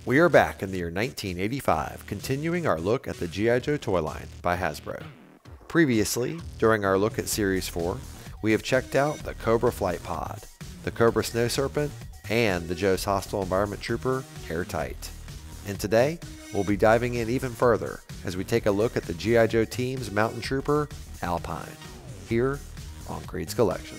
We are back in the year 1985, continuing our look at the G.I. Joe toy line by Hasbro. Previously, during our look at Series 4, we have checked out the Cobra Flight Pod, the Cobra Snow Serpent, and the Joe's Hostile Environment Trooper, Airtight. And today, we'll be diving in even further as we take a look at the G.I. Joe team's Mountain Trooper, Alpine, here on Creed's Collection.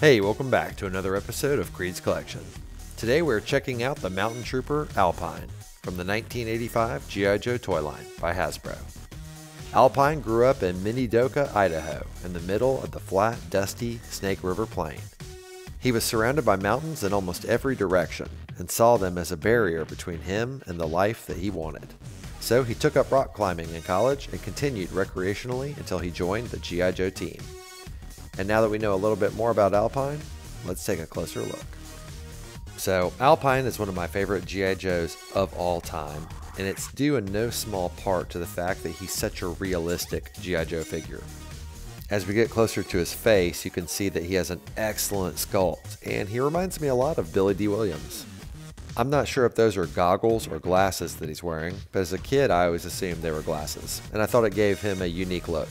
Hey, welcome back to another episode of Creed's Collection. Today we're checking out the Mountain Trooper Alpine from the 1985 G.I. Joe toy line by Hasbro. Alpine grew up in Minidoka, Idaho, in the middle of the flat, dusty Snake River Plain. He was surrounded by mountains in almost every direction and saw them as a barrier between him and the life that he wanted. So he took up rock climbing in college and continued recreationally until he joined the G.I. Joe team. And now that we know a little bit more about Alpine, let's take a closer look. So, Alpine is one of my favorite G.I. Joes of all time, and it's due in no small part to the fact that he's such a realistic G.I. Joe figure. As we get closer to his face, you can see that he has an excellent sculpt, and he reminds me a lot of Billy Dee Williams. I'm not sure if those are goggles or glasses that he's wearing, but as a kid I always assumed they were glasses, and I thought it gave him a unique look.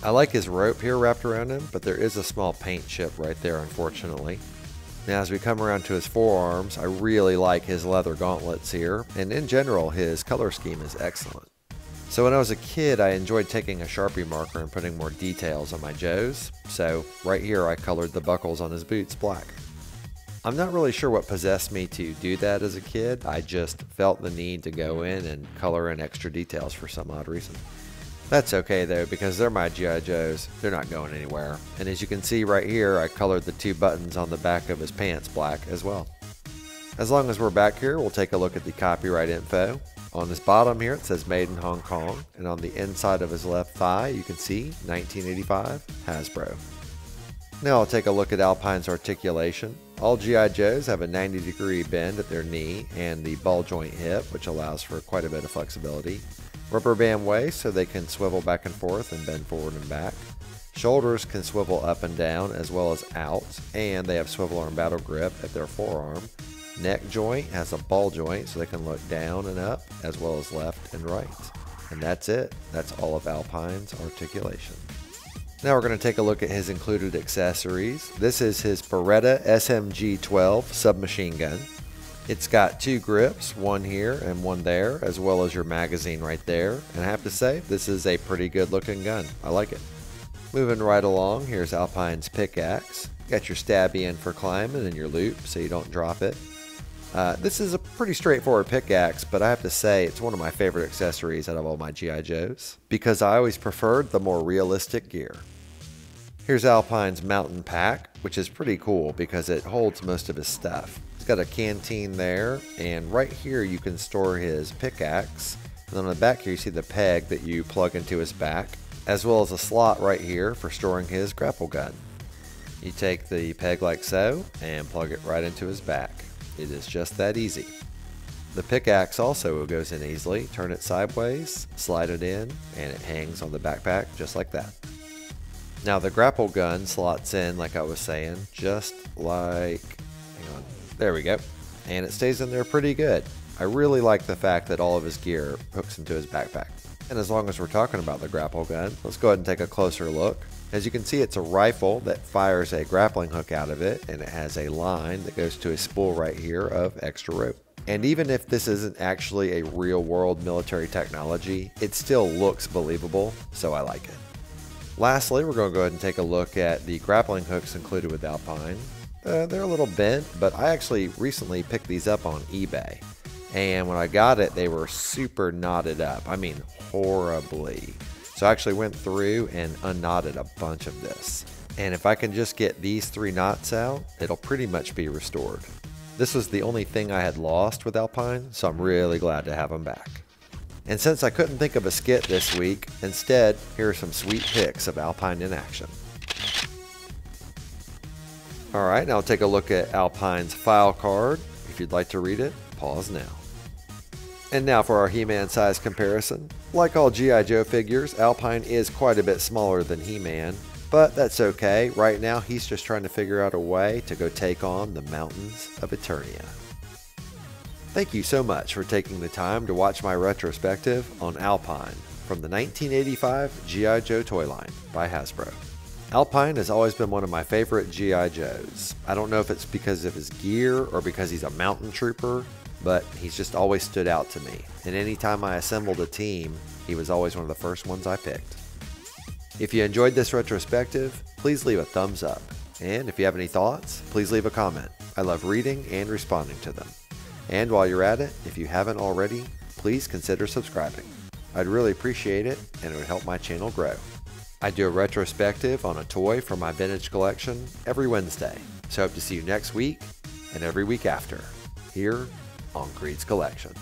I like his rope here wrapped around him, but there is a small paint chip right there, unfortunately. Now as we come around to his forearms, I really like his leather gauntlets here, and in general his color scheme is excellent. So when I was a kid, I enjoyed taking a Sharpie marker and putting more details on my Joes, so right here I colored the buckles on his boots black. I'm not really sure what possessed me to do that as a kid, I just felt the need to go in and color in extra details for some odd reason. That's okay though, because they're my G.I. Joes, they're not going anywhere. And as you can see right here, I colored the two buttons on the back of his pants black as well. As long as we're back here, we'll take a look at the copyright info. On his bottom here it says Made in Hong Kong, and on the inside of his left thigh you can see 1985 Hasbro. Now I'll take a look at Alpine's articulation. All G.I. Joes have a 90-degree bend at their knee and the ball joint hip, which allows for quite a bit of flexibility. Rubber band waist so they can swivel back and forth and bend forward and back. Shoulders can swivel up and down as well as out, and they have swivel arm battle grip at their forearm. Neck joint has a ball joint so they can look down and up as well as left and right. And that's it. That's all of Alpine's articulation. Now we're going to take a look at his included accessories. This is his Beretta SMG-12 submachine gun. It's got two grips, one here and one there, as well as your magazine right there. And I have to say, this is a pretty good looking gun. I like it. Moving right along, here's Alpine's pickaxe. Got your stabby in for climbing and your loop so you don't drop it. This is a pretty straightforward pickaxe, but I have to say it's one of my favorite accessories out of all my G.I. Joes, because I always preferred the more realistic gear. Here's Alpine's mountain pack, which is pretty cool because it holds most of his stuff. He's got a canteen there, and right here you can store his pickaxe. And on the back here you see the peg that you plug into his back, as well as a slot right here for storing his grapple gun. You take the peg like so and plug it right into his back. It is just that easy. The pickaxe also goes in easily. Turn it sideways, slide it in, and it hangs on the backpack just like that. Now the grapple gun slots in like I was saying, just like, hang on, there we go, and it stays in there pretty good. I really like the fact that all of his gear hooks into his backpack. And as long as we're talking about the grapple gun, let's go ahead and take a closer look. As you can see, it's a rifle that fires a grappling hook out of it, and it has a line that goes to a spool right here of extra rope. And even if this isn't actually a real world military technology, it still looks believable, so I like it. Lastly, we're going to go ahead and take a look at the grappling hooks included with Alpine. They're a little bent, but I actually recently picked these up on eBay. And when I got it, they were super knotted up. I mean, horribly. So I actually went through and unknotted a bunch of this. And if I can just get these 3 knots out, it'll pretty much be restored. This was the only thing I had lost with Alpine, so I'm really glad to have them back. And since I couldn't think of a skit this week, instead, here are some sweet pics of Alpine in action. Alright, now take a look at Alpine's file card. If you'd like to read it, pause now. And now for our He-Man size comparison. Like all G.I. Joe figures, Alpine is quite a bit smaller than He-Man, but that's okay. Right now he's just trying to figure out a way to go take on the mountains of Eternia. Thank you so much for taking the time to watch my retrospective on Alpine from the 1985 G.I. Joe toy line by Hasbro. Alpine has always been one of my favorite G.I. Joes. I don't know if it's because of his gear or because he's a mountain trooper, but he's just always stood out to me. And anytime I assembled a team, he was always one of the first ones I picked. If you enjoyed this retrospective, please leave a thumbs up. And if you have any thoughts, please leave a comment. I love reading and responding to them. And while you're at it, if you haven't already, please consider subscribing. I'd really appreciate it, and it would help my channel grow. I do a retrospective on a toy from my vintage collection every Wednesday, so I hope to see you next week and every week after, here on Creed's Collection.